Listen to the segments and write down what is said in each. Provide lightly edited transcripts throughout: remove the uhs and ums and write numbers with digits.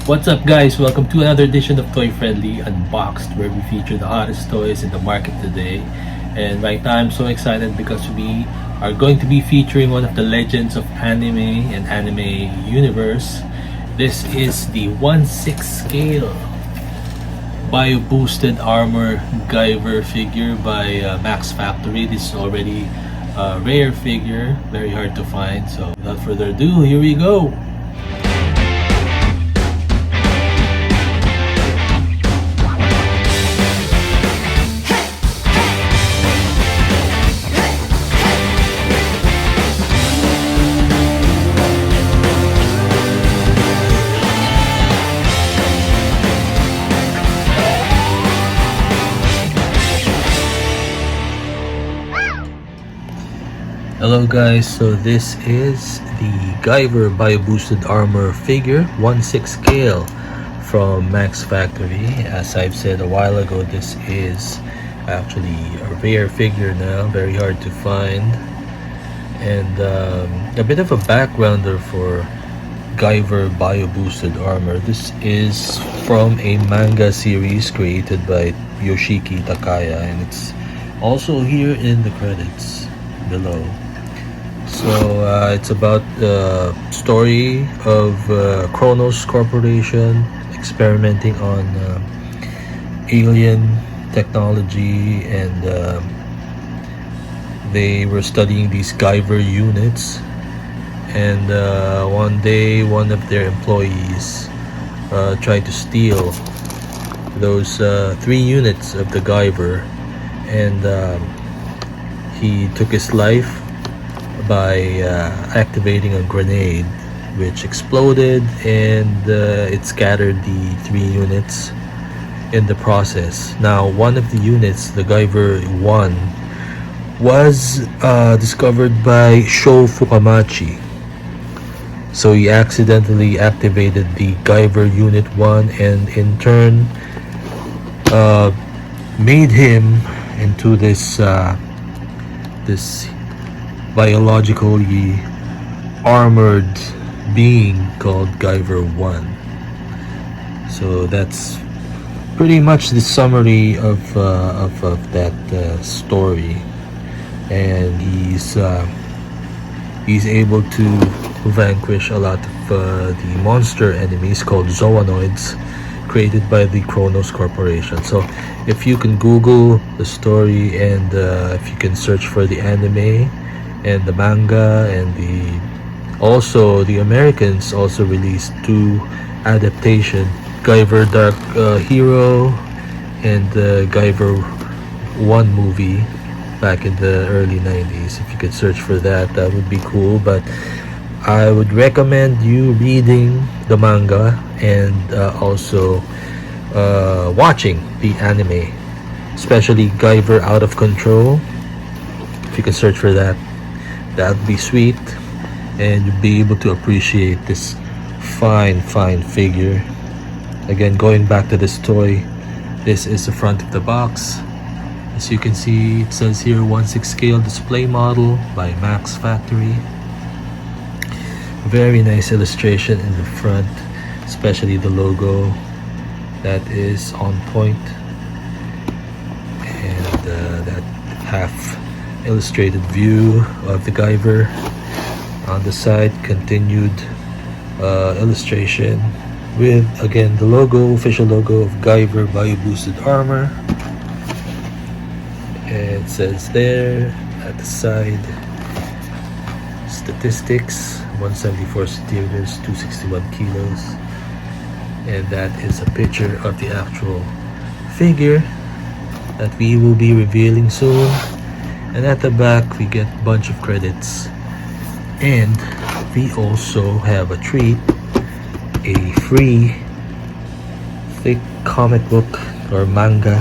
What's up, guys? Welcome to another edition of Toy Friendly Unboxed, where we feature the hottest toys in the market today. And right now I'm so excited because we are going to be featuring one of the legends of anime and anime universe. This is the 1/6 scale bio boosted Armor GUYVER figure by Max Factory. This is already a rare figure, very hard to find. So without further ado, here we go. Hello guys, so this is the GUYVER Bio Boosted Armor figure, 1/6 scale from Max Factory. As I've said a while ago, this is actually a rare figure now, very hard to find. And a bit of a backgrounder for GUYVER Bio Boosted Armor. This is from a manga series created by Yoshiki Takaya, and it's also here in the credits below. So it's about the story of Kronos Corporation experimenting on alien technology, and they were studying these GUYVER units. And one day, one of their employees tried to steal those 3 units of the GUYVER, and he took his life by activating a grenade, which exploded, and it scattered the 3 units in the process. Now, one of the units, the GUYVER 1, was discovered by Sho Fukamachi. So he accidentally activated the GUYVER Unit 1, and in turn made him into this biologically armored being called GUYVER 1. So that's pretty much the summary of that story, and he's able to vanquish a lot of the monster enemies called Zoanoids, created by the Kronos Corporation. So if you can Google the story, and if you can search for the anime and the manga, and the Americans also released 2 adaptation, GUYVER Dark Hero and the GUYVER 1 movie back in the early 90s. If you could search for that, that would be cool. But I would recommend you reading the manga and also watching the anime, especially GUYVER Out of Control. If you could search for that, that would be sweet, and you'll be able to appreciate this fine figure. Again, going back to this toy, this is the front of the box. As you can see, it says here 1/6 scale display model by Max Factory. Very nice illustration in the front, especially the logo. That is on point, and that half illustrated view of the GUYVER. On the side, continued illustration with, again, the logo, official logo of GUYVER Bio Boosted Armor. And it says there at the side, statistics: 174 centimeters, 261 kilos. And that is a picture of the actual figure that we will be revealing soon. And at the back, we get a bunch of credits, and we also have a treat, a free thick comic book or manga,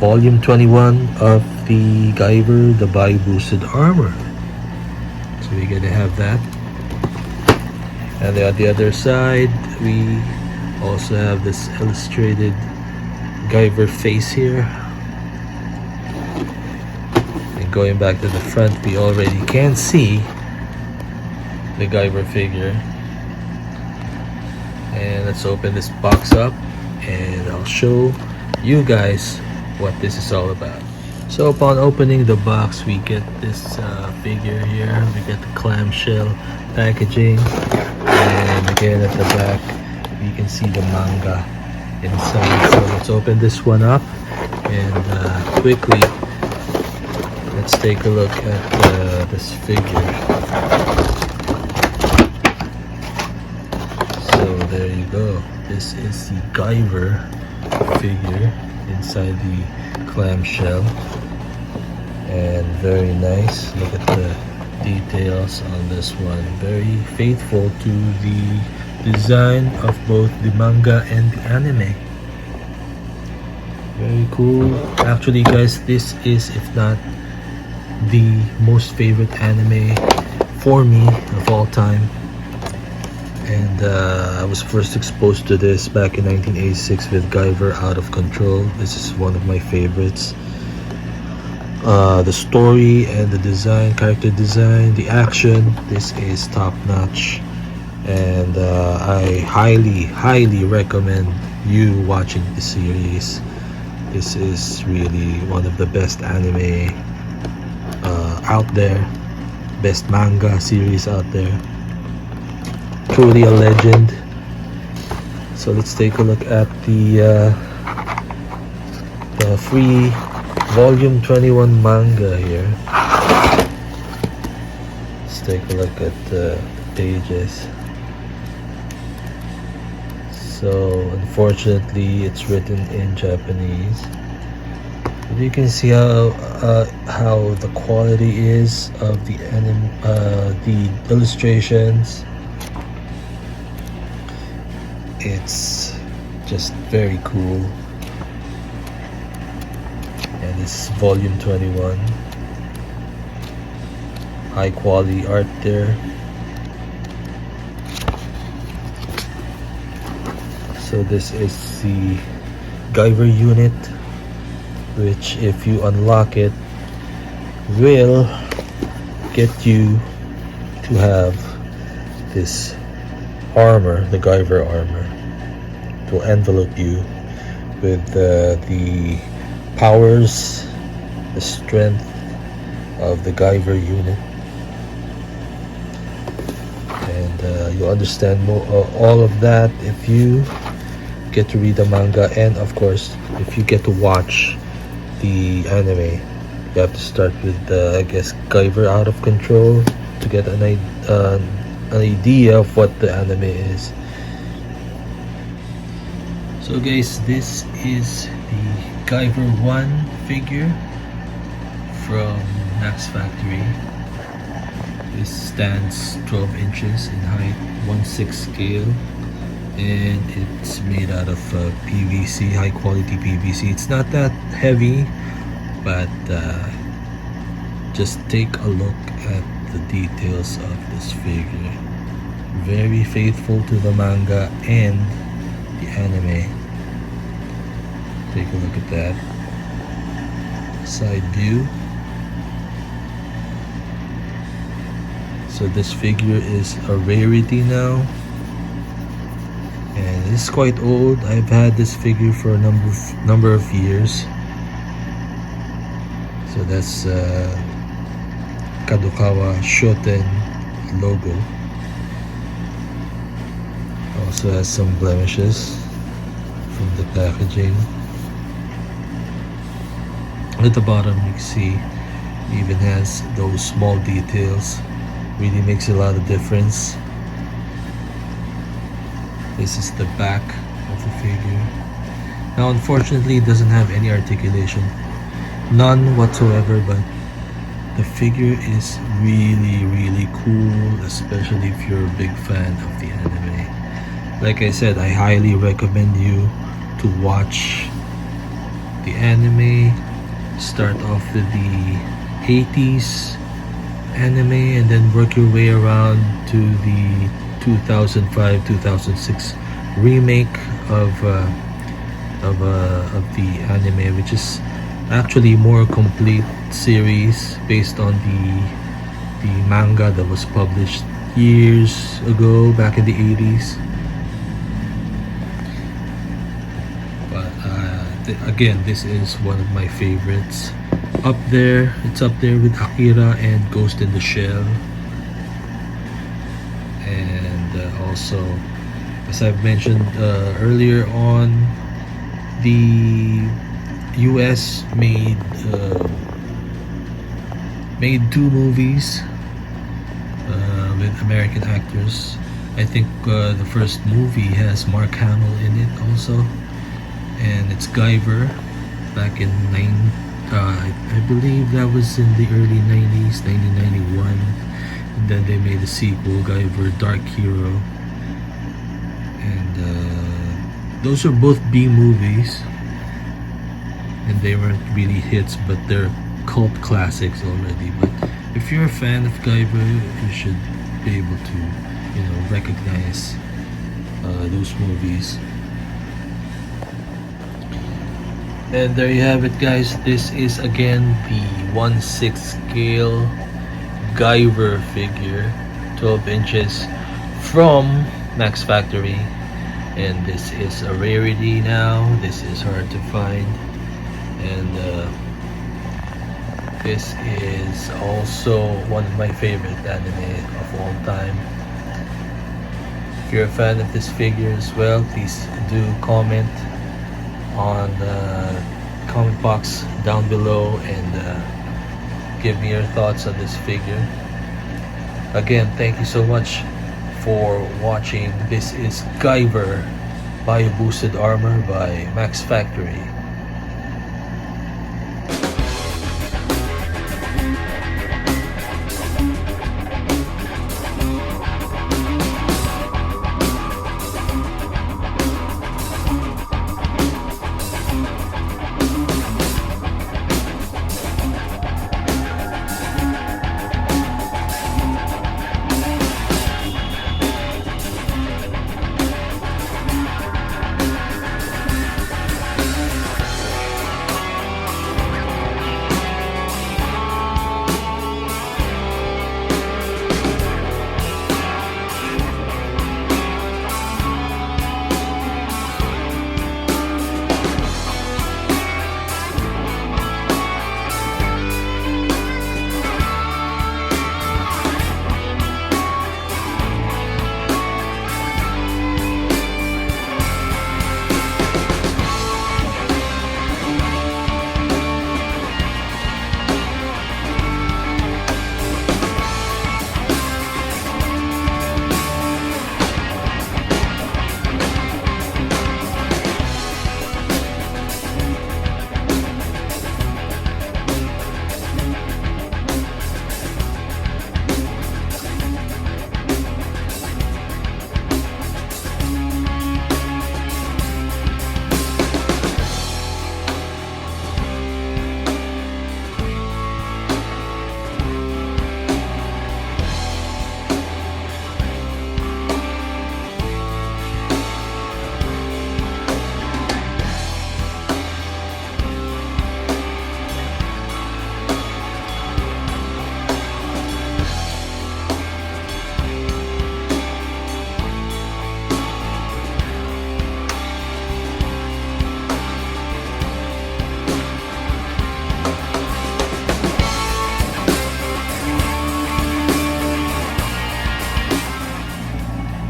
volume 21 of the GUYVER, the Bio Boosted Armor. So we're gonna have that. And on the other side, we also have this illustrated GUYVER face here. Going back to the front, we already can see the GUYVER figure, And let's open this box up and I'll show you guys what this is all about. So upon opening the box, we get this figure here. We get the clamshell packaging, and again at the back we can see the manga inside. So let's open this one up and quickly let's take a look at this figure. So there you go. This is the Guyver figure inside the clamshell, and very nice. Look at the details on this one. Very faithful to the design of both the manga and the anime. Very cool. Actually guys, this is, if not the most favorite anime for me of all time. And I was first exposed to this back in 1986 with Guyver Out of Control. This is one of my favorites. The story and the design, character design, the action, this is top notch. And I highly recommend you watching the series. This is really one of the best anime out there, best manga series out there. Truly a legend. So let's take a look at the free volume 21 manga here. Let's take a look at the pages. So unfortunately it's written in Japanese, but you can see how the quality is of the illustrations. It's just very cool. And this is volume 21. High quality art there. So this is the Guyver unit, which if you unlock it will get you to have this armor, the Guyver armor. It will envelope you with the powers, the strength of the Guyver unit, and you'll understand more, all of that if you get to read the manga, and of course if you get to watch the anime. You have to start with I guess Guyver Out of Control to get an idea of what the anime is. So guys, this is the Guyver 1 figure from Max Factory. This stands 12 inches in height, 1/6 scale, and it's made out of PVC, high quality PVC. It's not that heavy, but just take a look at the details of this figure. Very faithful to the manga and the anime. Take a look at that side view. So this figure is a rarity now, and it's quite old. I've had this figure for a number of years. So that's Kadokawa Shoten logo. Also has some blemishes from the packaging. At the bottom you can see it even has those small details. Really makes a lot of difference. This is the back of the figure. Now unfortunately it doesn't have any articulation, none whatsoever, but the figure is really cool, especially if you're a big fan of the anime. Like I said, I highly recommend you to watch the anime. Start off with the 80s anime and then work your way around to the 2005-2006 remake of the anime, which is actually more complete series based on the manga that was published years ago, back in the 80s. Again, this is one of my favorites. Up there, it's up there with Akira and Ghost in the Shell. And also, as I've mentioned earlier on, the US made two movies with American actors. I think the first movie has Mark Hamill in it also, and it's Guyver back in I believe that was in the early 90s, 1991. And then they made a sequel, Guyver Dark Hero. And those are both B movies, and they weren't really hits, but they're cult classics already. But if you're a fan of Guyver, you should be able to, recognize those movies. And there you have it, guys. This is again the 1/6 scale Guyver figure, 12 inches, from Max Factory. And this is a rarity now. This is hard to find. And this is also one of my favorite anime of all time. If you're a fan of this figure as well, please do comment on the comment box down below and give me your thoughts on this figure. Again, thank you so much for watching. This is Guyver Bio Boosted Armor by Max Factory.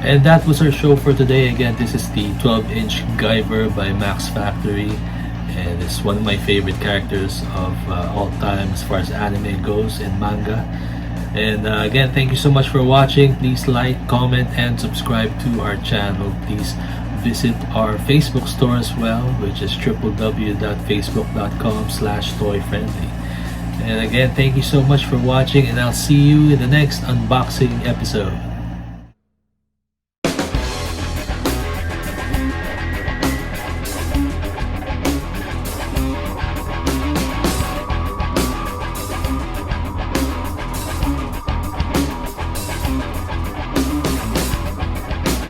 And that was our show for today. Again, this is the 12-inch Guyver by Max Factory, and it's one of my favorite characters of all time as far as anime goes and manga. And again, thank you so much for watching. Please like, comment, and subscribe to our channel. Please visit our Facebook store as well, which is www.facebook.com/toyfriendly. And again, thank you so much for watching, and I'll see you in the next unboxing episode.